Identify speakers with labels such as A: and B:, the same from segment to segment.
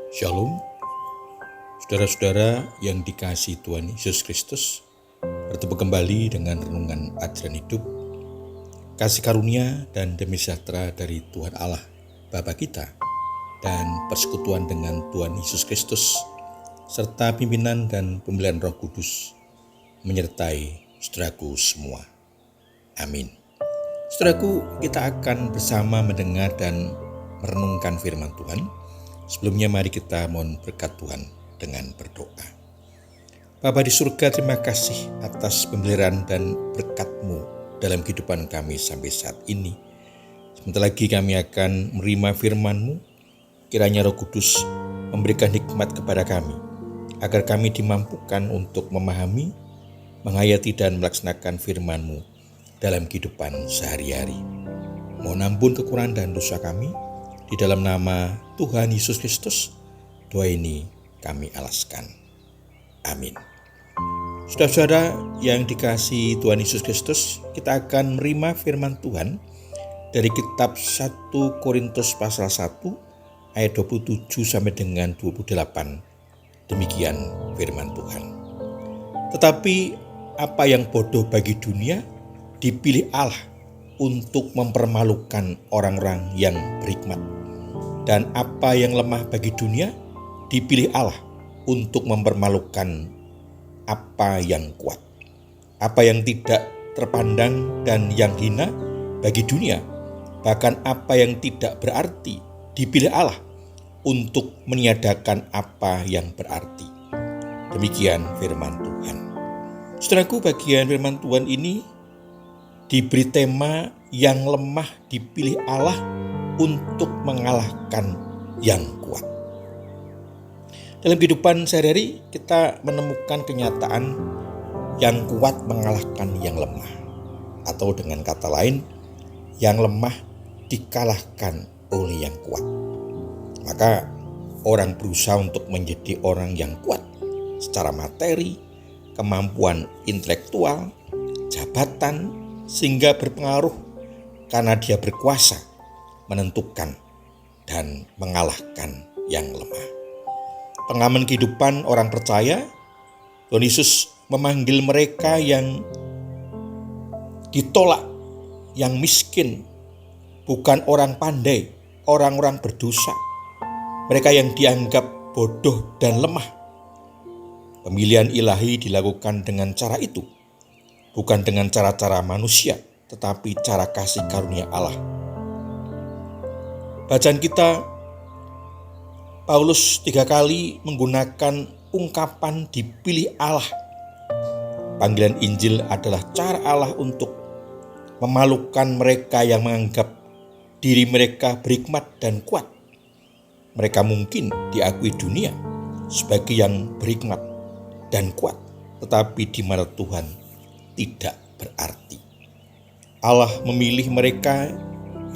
A: Shalom, saudara-saudara yang dikasihi Tuhan Yesus Kristus. Bertemu kembali dengan renungan ajaran hidup, kasih karunia dan damai sejahtera dari Tuhan Allah Bapa kita dan persekutuan dengan Tuhan Yesus Kristus serta pimpinan dan pemeliharaan Roh Kudus menyertai saudaraku semua. Amin. Saudaraku, kita akan bersama mendengar dan merenungkan firman Tuhan. Sebelumnya mari kita mohon berkat Tuhan dengan berdoa. Bapa di surga, terima kasih atas pemeliharaan dan berkat-Mu dalam kehidupan kami sampai saat ini. Sebentar lagi kami akan menerima firman-Mu. Kiranya Roh Kudus memberikan hikmat kepada kami, agar kami dimampukan untuk memahami, menghayati dan melaksanakan firman-Mu dalam kehidupan sehari-hari. Mohon ampun kekurangan dan dosa kami. Di dalam nama Tuhan Yesus Kristus, doa ini kami alaskan. Amin. Saudara-saudara yang dikasihi Tuhan Yesus Kristus, kita akan menerima firman Tuhan dari kitab 1 Korintus pasal 1 ayat 27 sampai dengan 28. Demikian firman Tuhan. Tetapi apa yang bodoh bagi dunia dipilih Allah untuk mempermalukan orang-orang yang berhikmat. Dan apa yang lemah bagi dunia dipilih Allah untuk mempermalukan apa yang kuat. Apa yang tidak terpandang dan yang hina bagi dunia, bahkan apa yang tidak berarti dipilih Allah untuk meniadakan apa yang berarti. Demikian firman Tuhan. Saudaraku, bagian firman Tuhan ini diberi tema yang lemah dipilih Allah untuk mengalahkan yang kuat. Dalam kehidupan sehari-hari kita menemukan kenyataan yang kuat mengalahkan yang lemah. Atau dengan kata lain, yang lemah dikalahkan oleh yang kuat. Maka orang berusaha untuk menjadi orang yang kuat secara materi, kemampuan intelektual, jabatan, sehingga berpengaruh karena dia berkuasa menentukan dan mengalahkan yang lemah. Pengalaman kehidupan orang percaya, Tuhan Yesus memanggil mereka yang ditolak, yang miskin, bukan orang pandai, orang-orang berdosa, mereka yang dianggap bodoh dan lemah. Pemilihan ilahi dilakukan dengan cara itu, bukan dengan cara-cara manusia, tetapi cara kasih karunia Allah. Bacaan kita, Paulus 3 kali menggunakan ungkapan dipilih Allah. Panggilan Injil adalah cara Allah untuk memalukan mereka yang menganggap diri mereka berhikmat dan kuat. Mereka mungkin diakui dunia sebagai yang berhikmat dan kuat, tetapi di mata Tuhan tidak berarti. Allah memilih mereka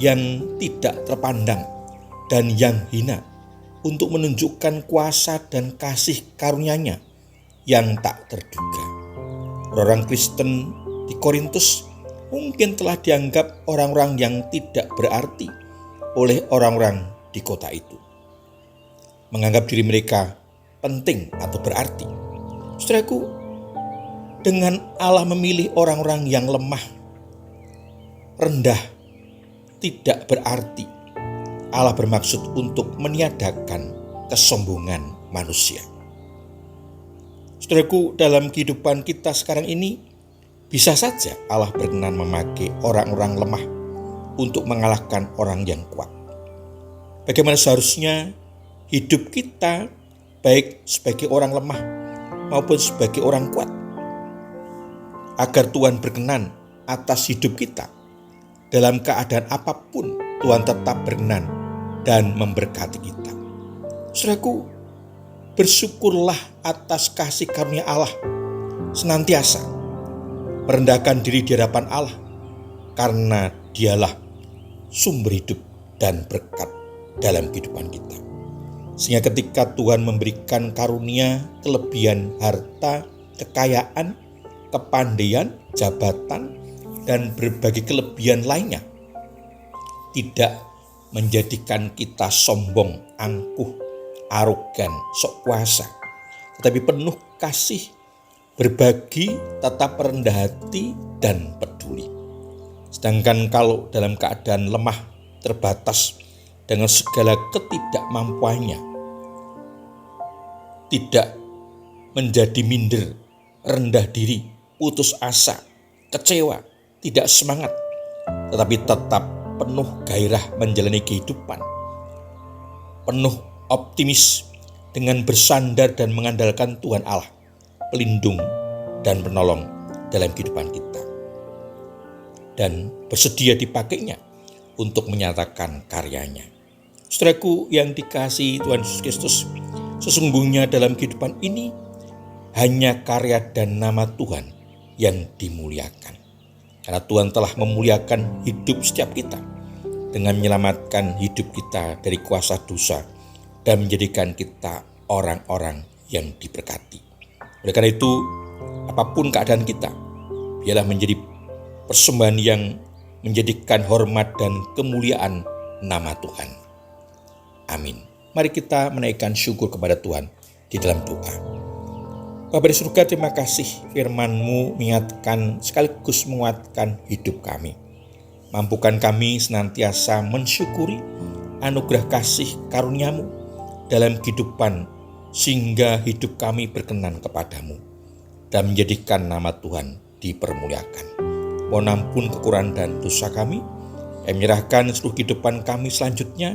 A: yang tidak terpandang dan yang hina untuk menunjukkan kuasa dan kasih karunia-Nya yang tak terduga. Orang Kristen di Korintus mungkin telah dianggap orang-orang yang tidak berarti oleh orang-orang di kota itu. Menganggap diri mereka penting atau berarti. Saudaraku, dengan Allah memilih orang-orang yang lemah, rendah, tidak berarti. Allah bermaksud untuk meniadakan kesombongan manusia. Saudaraku, dalam kehidupan kita sekarang ini, bisa saja Allah berkenan memakai orang-orang lemah untuk mengalahkan orang yang kuat. Bagaimana seharusnya hidup kita, baik sebagai orang lemah maupun sebagai orang kuat, agar Tuhan berkenan atas hidup kita. Dalam keadaan apapun, Tuhan tetap berkenan dan memberkati kita. Saudaraku, bersyukurlah atas kasih karunia Allah senantiasa. Merendahkan diri di hadapan Allah, karena Dialah sumber hidup dan berkat dalam kehidupan kita. Sehingga ketika Tuhan memberikan karunia, kelebihan harta, kekayaan, kepandaian, jabatan, dan berbagai kelebihan lainnya, tidak menjadikan kita sombong, angkuh, arogan, sok kuasa, tetapi penuh kasih, berbagi, tetap rendah hati, dan peduli. Sedangkan kalau dalam keadaan lemah, terbatas dengan segala ketidakmampuannya, tidak menjadi minder, rendah diri, putus asa, kecewa, tidak semangat, tetapi tetap penuh gairah menjalani kehidupan, penuh optimis dengan bersandar dan mengandalkan Tuhan Allah, pelindung dan penolong dalam kehidupan kita, dan bersedia dipakainya untuk menyatakan karyanya. Saudaraku yang dikasihi Tuhan Yesus Kristus, sesungguhnya dalam kehidupan ini hanya karya dan nama Tuhan yang dimuliakan. Karena Tuhan telah memuliakan hidup setiap kita dengan menyelamatkan hidup kita dari kuasa dosa dan menjadikan kita orang-orang yang diberkati. Oleh karena itu, apapun keadaan kita, biarlah menjadi persembahan yang menjadikan hormat dan kemuliaan nama Tuhan. Amin. Mari kita menaikkan syukur kepada Tuhan di dalam doa. Bapa di surga, terima kasih firman-Mu mengingatkan sekaligus menguatkan hidup kami. Mampukan kami senantiasa mensyukuri anugerah kasih karunia-Mu dalam kehidupan, sehingga hidup kami berkenan kepadamu dan menjadikan nama Tuhan dipermuliakan. Mohon ampun kekurangan dan dosa kami, yang menyerahkan seluruh kehidupan kami selanjutnya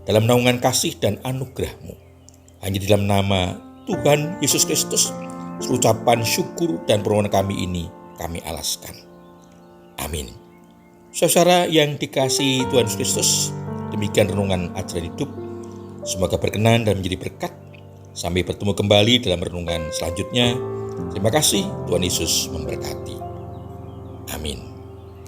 A: dalam naungan kasih dan anugerah-Mu. Hanya di dalam nama Tuhan Yesus Kristus, ucapan syukur dan permohonan kami ini kami alaskan. Amin. Saudara yang dikasihi Tuhan Yesus Kristus, demikian renungan ajaran hidup. Semoga berkenan dan menjadi berkat. Sampai bertemu kembali dalam renungan selanjutnya. Terima kasih, Tuhan Yesus memberkati. Amin.